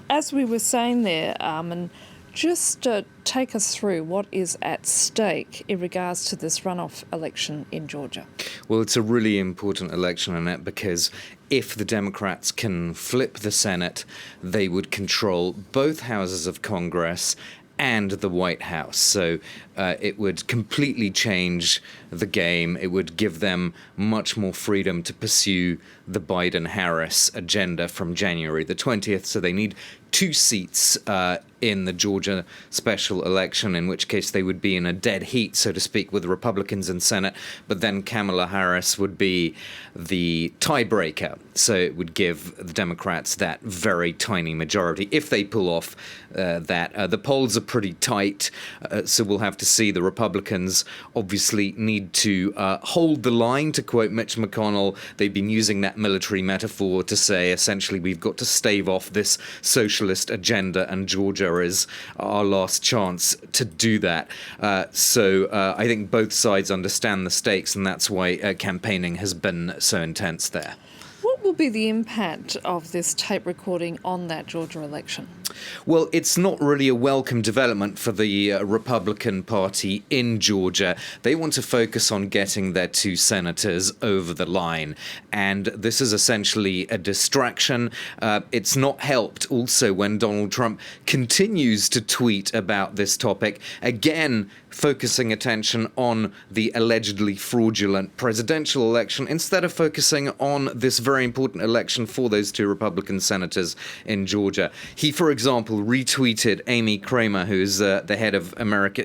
As we were saying there, Armen, just take us through what is at stake in regards to this runoff election in Georgia. Well, it's a really important election, Annette, because if the Democrats can flip the Senate, they would control both houses of Congress and the White House. So it would completely change the game. It would give them much more freedom to pursue the Biden-Harris agenda from January the 20th. So they need 2 seats in the Georgia special election, in which case they would be in a dead heat, so to speak, with the Republicans in Senate. But then Kamala Harris would be the tiebreaker. So it would give the Democrats that very tiny majority if they pull off that. The polls are pretty tight, so we'll have to see. The Republicans obviously need to hold the line, to quote Mitch McConnell. They've been using that military metaphor to say, essentially, we've got to stave off this socialist agenda, and Georgia is our last chance to do that. So I think both sides understand the stakes, and that's why campaigning has been so intense there. What will be the impact of this tape recording on that Georgia election? Well, it's not really a welcome development for the Republican Party in Georgia. They want to focus on getting their 2 senators over the line, and this is essentially a distraction. It's not helped also when Donald Trump continues to tweet about this topic, again focusing attention on the allegedly fraudulent presidential election instead of focusing on this very important election for those 2 Republican senators in Georgia. He, for example, retweeted Amy Kramer, who's the head of America.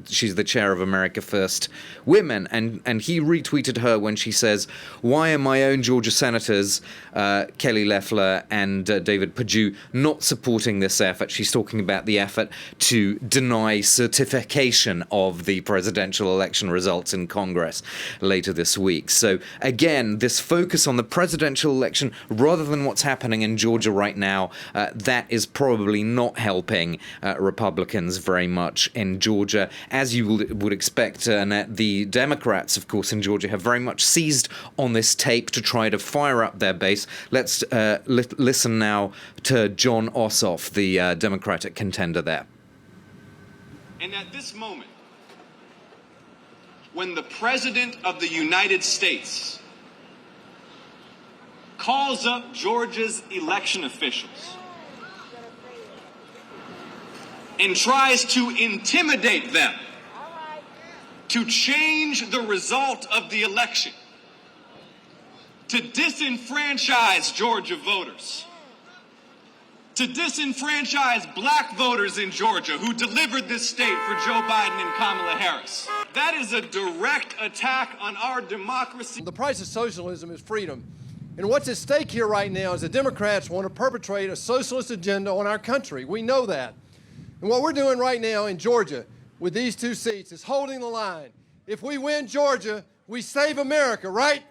She's the chair of America First Women, and he retweeted her when she says, "Why are my own Georgia senators, Kelly Loeffler and David Perdue, not supporting this effort?" She's talking about the effort to deny certification of the presidential election results in Congress later this week. So again, this focus on the presidential election rather than what's happening in Georgia right now, that is probably not helping Republicans very much in Georgia. As you would expect, Annette, the Democrats, of course, in Georgia have very much seized on this tape to try to fire up their base. Let's listen now to Jon Ossoff, the Democratic contender there. And at this moment, when the President of the United States calls up Georgia's election officials and tries to intimidate them to change the result of the election, to disenfranchise Georgia voters, to disenfranchise black voters in Georgia who delivered this state for Joe Biden and Kamala Harris. That is a direct attack on our democracy. The price of socialism is freedom. And what's at stake here right now is the Democrats want to perpetrate a socialist agenda on our country. We know that. And what we're doing right now in Georgia with these 2 seats is holding the line. If we win Georgia, we save America, right?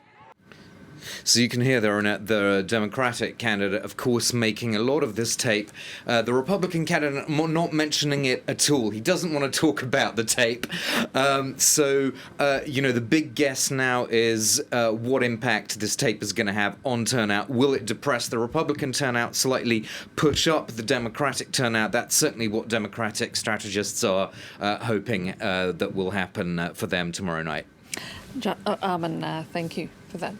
So you can hear there, Annette, the Democratic candidate, of course, making a lot of this tape. The Republican candidate not mentioning it at all. He doesn't want to talk about the tape. The big guess now is what impact this tape is going to have on turnout. Will it depress the Republican turnout, slightly push up the Democratic turnout? That's certainly what Democratic strategists are hoping that will happen for them tomorrow night. Armen, thank you for that.